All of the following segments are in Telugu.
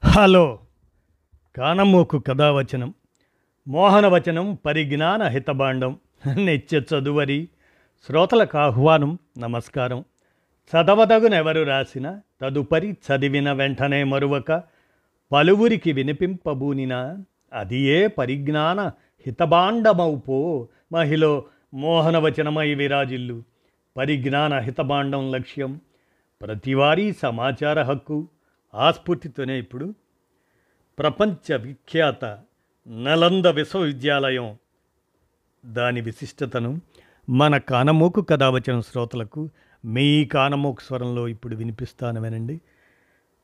హలో కానమోకు కథావచనం మోహనవచనం పరిజ్ఞాన హితబాండం నిత్య చదువరి శ్రోతలకు ఆహ్వానం నమస్కారం. చదవదగునెవరు రాసిన తదుపరి చదివిన వెంటనే మరువక పలువురికి వినిపింపబూనిన అది ఏ పరిజ్ఞాన హితబాండమౌపో మహిళ మోహనవచనమై విరాజిల్లు. పరిజ్ఞాన హితబాండం లక్ష్యం ప్రతివారీ సమాచార హక్కు. ఆ స్ఫూర్తితోనే ఇప్పుడు ప్రపంచ విఖ్యాత నలంద విశ్వవిద్యాలయం దాని విశిష్టతను మన కానమోకు కథావచనం శ్రోతలకు మీ కానమోకు స్వరంలో ఇప్పుడు వినిపిస్తాను వినండి.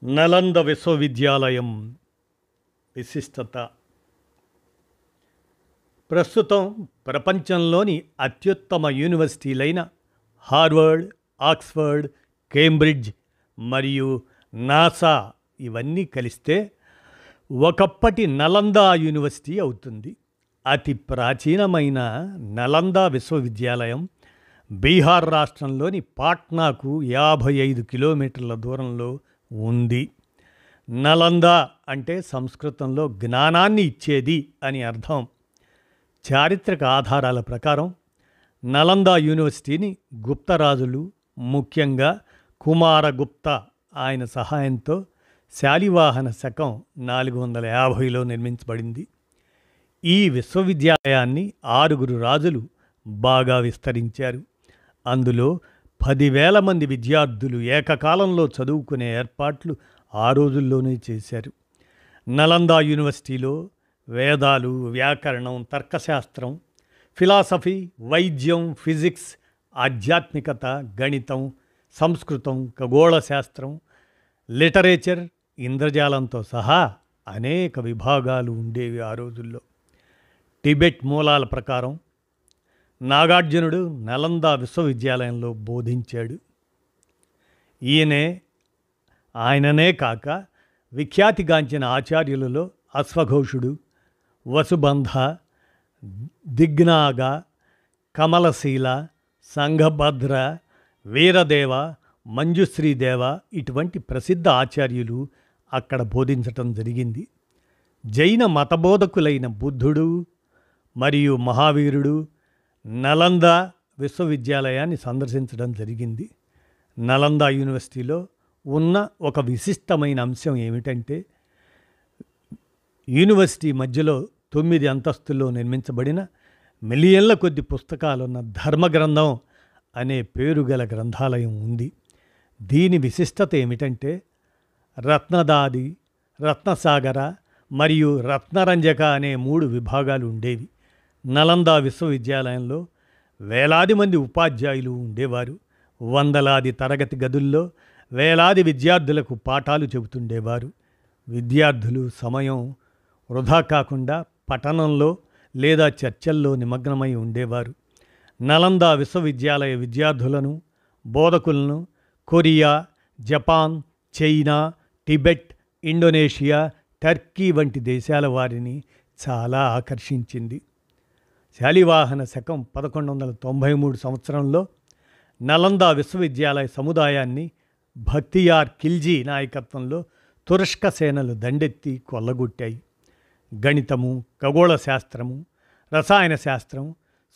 నలంద విశ్వవిద్యాలయం విశిష్టత ప్రస్తుతం ప్రపంచంలోని అత్యుత్తమ యూనివర్సిటీలైన హార్వర్డ్, ఆక్స్ఫర్డ్, కేంబ్రిడ్జ్ మరియు నాసా ఇవన్నీ కలిస్తే ఒకప్పటి నలందా యూనివర్సిటీ అవుతుంది. అతి ప్రాచీనమైన నలందా విశ్వవిద్యాలయం బీహార్ రాష్ట్రంలోని పాట్నాకు 55 కిలోమీటర్ల దూరంలో ఉంది. నలందా అంటే సంస్కృతంలో జ్ఞానాన్ని ఇచ్చేది అని అర్థం. చారిత్రక ఆధారాల ప్రకారం నలందా యూనివర్సిటీని గుప్తరాజులు, ముఖ్యంగా కుమారగుప్త ఆయన సహాయంతో శాలివాహన శకం 450లో నిర్మించబడింది. ఈ విశ్వవిద్యాలయాన్ని 6 రాజులు బాగా విస్తరించారు. అందులో 10,000 మంది విద్యార్థులు ఏకకాలంలో చదువుకునే ఏర్పాట్లు ఆ రోజుల్లోనే చేశారు. నలందా యూనివర్సిటీలో వేదాలు, వ్యాకరణం, తర్కశాస్త్రం, ఫిలాసఫీ, వైద్యం, ఫిజిక్స్, ఆధ్యాత్మికత, గణితం, సంస్కృతం, ఖగోళ శాస్త్రం, లిటరేచర్, ఇంద్రజాలంతో సహా అనేక విభాగాలు ఉండేవి ఆ రోజుల్లో. టిబెట్ మూలాల ప్రకారం నాగార్జునుడు నలందా విశ్వవిద్యాలయంలో బోధించాడు. ఆయననే కాక విఖ్యాతిగాంచిన ఆచార్యులలో అశ్వఘోషుడు, వసుబంధ, దిగ్నాగ, కమలశీల, సంఘభద్ర, వీరదేవ, మంజుశ్రీదేవ ఇటువంటి ప్రసిద్ధ ఆచార్యులు అక్కడ బోధించటం జరిగింది. జైన మతబోధకులైన బుద్ధుడు మరియు మహావీరుడు నలందా విశ్వవిద్యాలయాన్ని సందర్శించడం జరిగింది. నలందా యూనివర్సిటీలో ఉన్న ఒక విశిష్టమైన అంశం ఏమిటంటే యూనివర్సిటీ మధ్యలో 9 అంతస్తుల్లో నిర్మించబడిన మిలియన్ల కొద్ది పుస్తకాలున్న ధర్మగ్రంథం అనే పేరు గల గ్రంథాలయం ఉంది. దీని విశిష్టత ఏమిటంటే రత్నదాది, రత్నసాగర మరియు రత్నరంజక అనే 3 విభాగాలు ఉండేవి. నలందా విశ్వవిద్యాలయంలో వేలాది మంది ఉపాధ్యాయులు ఉండేవారు. వందలాది తరగతి గదుల్లో వేలాది విద్యార్థులకు పాఠాలు చెబుతుండేవారు. విద్యార్థులు సమయం వృధా కాకుండా పఠనంలో లేదా చర్చల్లో నిమగ్నమై ఉండేవారు. నలందా విశ్వవిద్యాలయ విద్యార్థులను, బోధకులను Korea, Japan, China, Tibet, Indonesia, Turkey వంటి దేశాల వారిని చాలా ఆకర్షించింది. శాలివాహన శకం 1193 సంవత్సరంలో నలందా విశ్వవిద్యాలయ సముదాయాన్ని భక్తియార్ ఖిల్జీ నాయకత్వంలో తురష్క సేనలు దండెత్తి కొల్లగొట్టాయి. గణితము, ఖగోళ శాస్త్రము, రసాయన శాస్త్రం,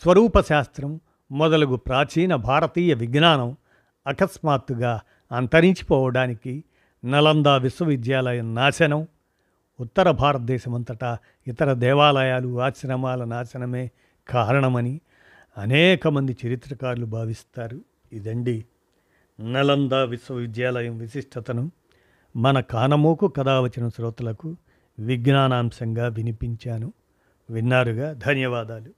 స్వరూప శాస్త్రం మొదలగు ప్రాచీన భారతీయ విజ్ఞానం అకస్మాత్తుగా అంతరించిపోవడానికి నలందా విశ్వవిద్యాలయం నాశనం, ఉత్తర భారతదేశమంతటా ఇతర దేవాలయాలు, ఆశ్రమాల నాశనమే కారణమని అనేక మంది చరిత్రకారులు భావిస్తారు. ఇదండి నలందా విశ్వవిద్యాలయం విశిష్టతను మన కానమోకు కథావచన శ్రోతలకు విజ్ఞానాంశంగా వినిపించాను. విన్నారుగా, ధన్యవాదాలు.